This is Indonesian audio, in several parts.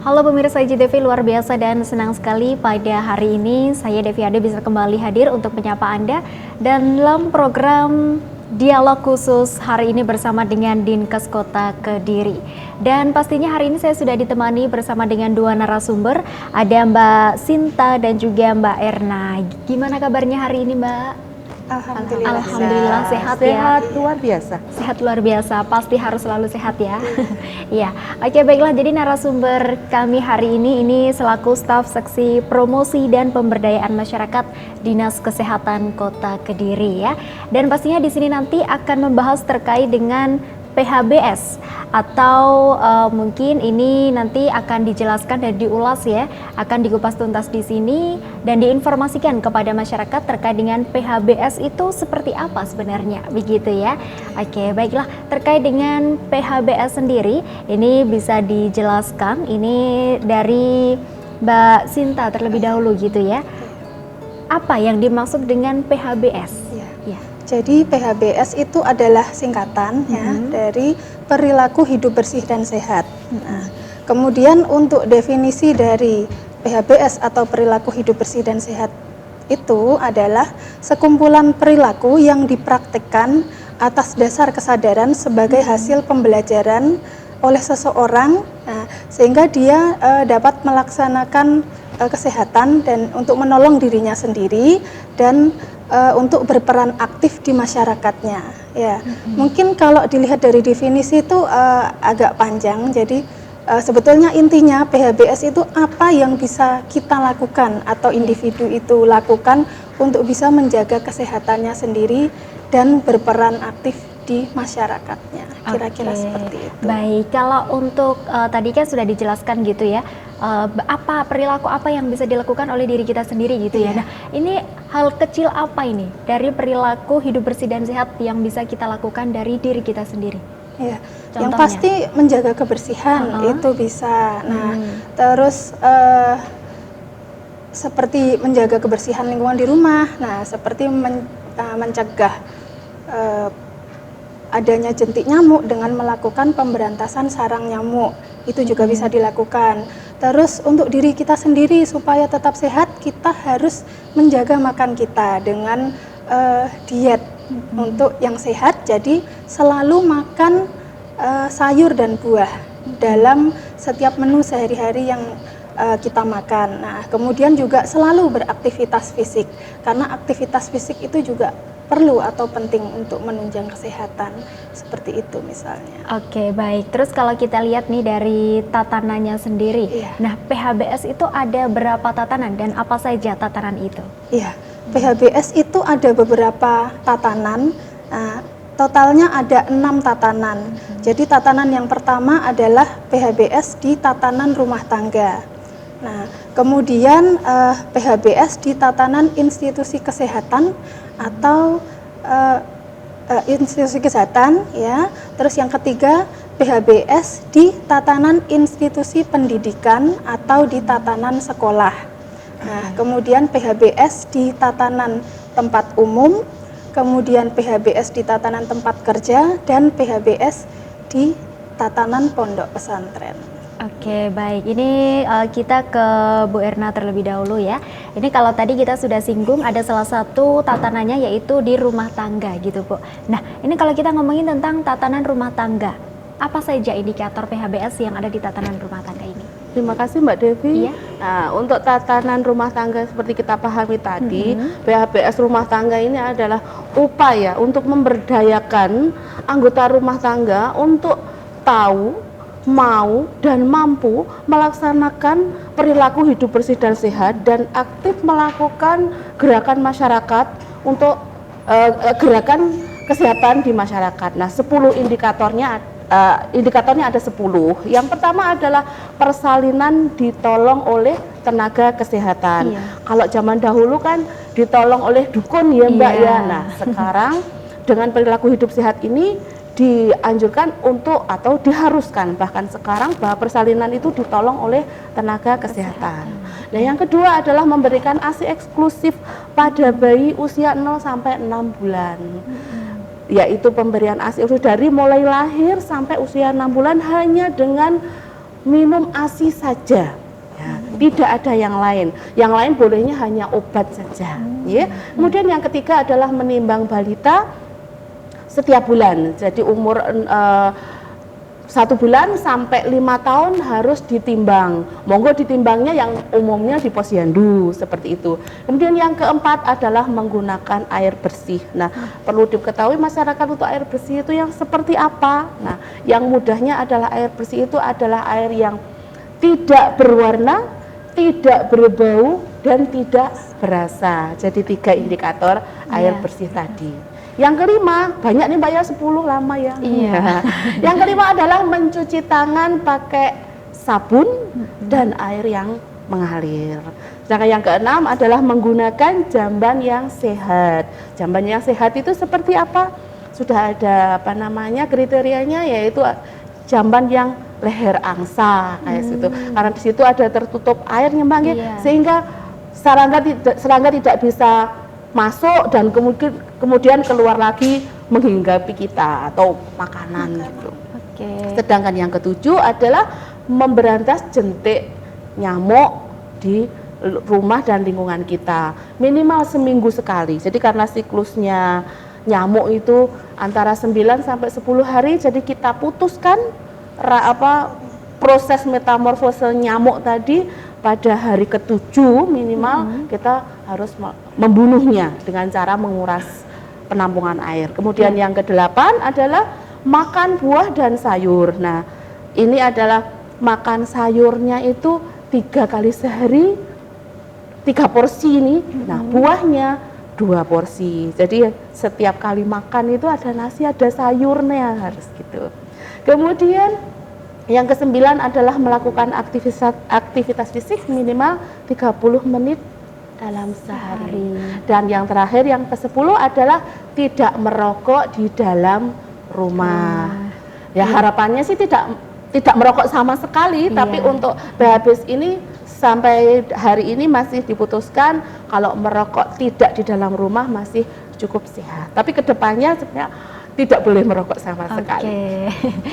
Halo pemirsa IGTV, luar biasa dan senang sekali pada hari ini saya Devi Ade bisa kembali hadir untuk menyapa Anda dan dalam program Dialog Khusus hari ini bersama dengan Dinkes Kota Kediri. Dan pastinya hari ini saya sudah ditemani bersama dengan dua narasumber, ada Mbak Sinta dan juga Mbak Erna. Gimana kabarnya hari ini, Mbak? Alhamdulillah sehat ya. Sehat luar biasa. Sehat luar biasa, pasti harus selalu sehat ya. Iya, oke baiklah. Jadi narasumber kami hari ini selaku staf seksi promosi dan pemberdayaan masyarakat Dinas Kesehatan Kota Kediri ya. Dan pastinya di sini nanti akan membahas terkait dengan PHBS atau mungkin ini nanti akan dijelaskan dan diulas ya, akan dikupas tuntas di sini dan diinformasikan kepada masyarakat terkait dengan PHBS itu seperti apa sebenarnya, begitu ya. Oke, baiklah, terkait dengan PHBS sendiri ini bisa dijelaskan ini dari Mbak Sinta terlebih dahulu gitu ya. Apa yang dimaksud dengan PHBS? Ya. Jadi PHBS itu adalah singkatan ya dari perilaku hidup bersih dan sehat. Nah, kemudian untuk definisi dari PHBS atau perilaku hidup bersih dan sehat itu adalah sekumpulan perilaku yang dipraktikkan atas dasar kesadaran sebagai hasil pembelajaran oleh seseorang, sehingga dia dapat melaksanakan kesehatan dan untuk menolong dirinya sendiri dan untuk berperan aktif di masyarakatnya. Ya, mungkin kalau dilihat dari definisi itu agak panjang. Jadi sebetulnya intinya PHBS itu apa yang bisa kita lakukan atau individu itu lakukan untuk bisa menjaga kesehatannya sendiri dan berperan aktif di masyarakatnya. Kira-kira seperti itu. Baik, kalau untuk tadi kan sudah dijelaskan gitu ya, apa perilaku apa yang bisa dilakukan oleh diri kita sendiri gitu ya. Nah, ini hal kecil apa ini dari perilaku hidup bersih dan sehat yang bisa kita lakukan dari diri kita sendiri? Ya, yang pasti menjaga kebersihan itu bisa. Nah, terus seperti menjaga kebersihan lingkungan di rumah. Nah, seperti mencegah adanya jentik nyamuk dengan melakukan pemberantasan sarang nyamuk, itu juga bisa dilakukan. Terus untuk diri kita sendiri supaya tetap sehat, kita harus menjaga makan kita dengan diet untuk yang sehat. Jadi selalu makan sayur dan buah dalam setiap menu sehari-hari yang kita makan. Nah, kemudian juga selalu beraktivitas fisik, karena aktivitas fisik itu juga perlu atau penting untuk menunjang kesehatan, seperti itu misalnya. Oke, baik. Terus kalau kita lihat nih dari tatanannya sendiri, nah PHBS itu ada berapa tatanan dan apa saja tatanan itu? Iya, PHBS itu ada beberapa tatanan, totalnya ada 6 tatanan. Jadi tatanan yang pertama adalah PHBS di tatanan rumah tangga. Nah, kemudian PHBS di tatanan institusi kesehatan atau institusi kesehatan ya. Terus yang ketiga PHBS di tatanan institusi pendidikan atau di tatanan sekolah. Nah, kemudian PHBS di tatanan tempat umum, kemudian PHBS di tatanan tempat kerja dan PHBS di tatanan pondok pesantren. Oke, baik. Ini kita ke Bu Erna terlebih dahulu ya. Ini kalau tadi kita sudah singgung ada salah satu tatanannya yaitu di rumah tangga gitu, Bu. Nah, ini kalau kita ngomongin tentang tatanan rumah tangga, apa saja indikator PHBS yang ada di tatanan rumah tangga ini? Terima kasih Mbak Devi. Iya. Nah, untuk tatanan rumah tangga seperti kita pahami tadi, PHBS rumah tangga ini adalah upaya untuk memberdayakan anggota rumah tangga untuk tahu, mau dan mampu melaksanakan perilaku hidup bersih dan sehat dan aktif melakukan gerakan masyarakat untuk gerakan kesehatan di masyarakat. Nah, 10 indikatornya ada 10. Yang pertama adalah persalinan ditolong oleh tenaga kesehatan. Kalau zaman dahulu kan ditolong oleh dukun ya Mbak ya. Nah, sekarang dengan perilaku hidup sehat ini dianjurkan untuk atau diharuskan bahkan sekarang bahwa persalinan itu ditolong oleh tenaga kesehatan. Nah, yang kedua adalah memberikan ASI eksklusif pada bayi usia 0 sampai 6 bulan. Yaitu pemberian ASI dari mulai lahir sampai usia 6 bulan hanya dengan minum ASI saja. Ya, tidak ada yang lain. Yang lain bolehnya hanya obat saja. Ya. Kemudian yang ketiga adalah menimbang balita setiap bulan. Jadi umur 1 bulan sampai 5 tahun harus ditimbang. Monggo ditimbangnya yang umumnya di posyandu seperti itu. Kemudian yang keempat adalah menggunakan air bersih. Nah, perlu diketahui masyarakat untuk air bersih itu yang seperti apa. Nah, yang mudahnya adalah air bersih itu adalah air yang tidak berwarna, tidak berbau, dan tidak berasa. Jadi 3 indikator air bersih tadi. Yang kelima, banyak nih Mbak ya, 10 lama ya. Iya. Yang kelima adalah mencuci tangan pakai sabun dan air yang mengalir. Sedangkan yang keenam adalah menggunakan jamban yang sehat. Jamban yang sehat itu seperti apa? Sudah ada kriterianya, yaitu jamban yang leher angsa kayak situ. Karena di situ ada tertutup airnya Mbak, sehingga serangga tidak bisa masuk dan kemudian keluar lagi menghinggapi kita atau makanan gitu. Sedangkan yang ketujuh adalah memberantas jentik nyamuk di rumah dan lingkungan kita minimal seminggu sekali. Jadi karena siklusnya nyamuk itu antara 9 sampai 10 hari, jadi kita putuskan proses metamorfose nyamuk tadi pada hari ke-7 minimal kita harus membunuhnya dengan cara menguras penampungan air. Kemudian yang ke-8 adalah makan buah dan sayur. Nah, ini adalah makan sayurnya itu 3 kali sehari, 3 porsi ini. Nah, buahnya 2 porsi. Jadi setiap kali makan itu ada nasi, ada sayurnya, harus gitu. Kemudian yang ke-9 adalah melakukan aktivitas fisik minimal 30 menit dalam sehari. Dan yang terakhir, yang ke-10 adalah tidak merokok di dalam rumah. Ya, harapannya sih tidak merokok sama sekali, tapi untuk PHBS ini sampai hari ini masih diputuskan kalau merokok tidak di dalam rumah masih cukup sehat. Tapi kedepannya sebenarnya tidak boleh merokok sama sekali.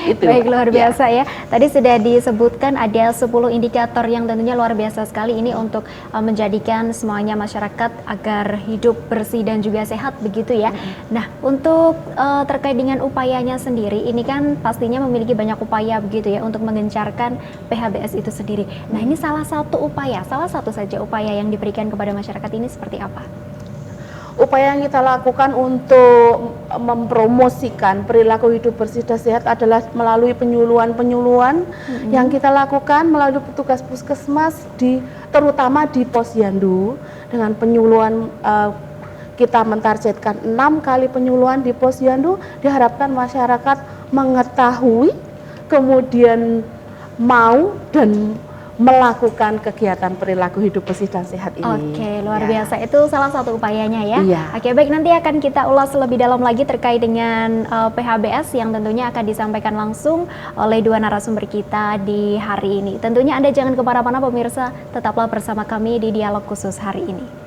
Itu, baik, luar biasa ya. Tadi sudah disebutkan ada 10 indikator yang tentunya luar biasa sekali ini untuk menjadikan semuanya masyarakat agar hidup bersih dan juga sehat begitu ya. Nah, untuk terkait dengan upayanya sendiri, ini kan pastinya memiliki banyak upaya begitu ya untuk mengencarkan PHBS itu sendiri. Nah, ini salah satu saja upaya yang diberikan kepada masyarakat ini seperti apa? Upaya yang kita lakukan untuk mempromosikan perilaku hidup bersih dan sehat adalah melalui penyuluhan yang kita lakukan melalui petugas puskesmas terutama di posyandu. Dengan penyuluhan kita mentargetkan 6 kali penyuluhan di posyandu, diharapkan masyarakat mengetahui, kemudian mau dan melakukan kegiatan perilaku hidup bersih dan sehat ini. Oke, luar biasa. Itu salah satu upayanya ya. Oke, baik, nanti akan kita ulas lebih dalam lagi terkait dengan PHBS yang tentunya akan disampaikan langsung oleh 2 narasumber kita di hari ini. Tentunya Anda jangan kemana-mana pemirsa, tetaplah bersama kami di Dialog Khusus hari ini.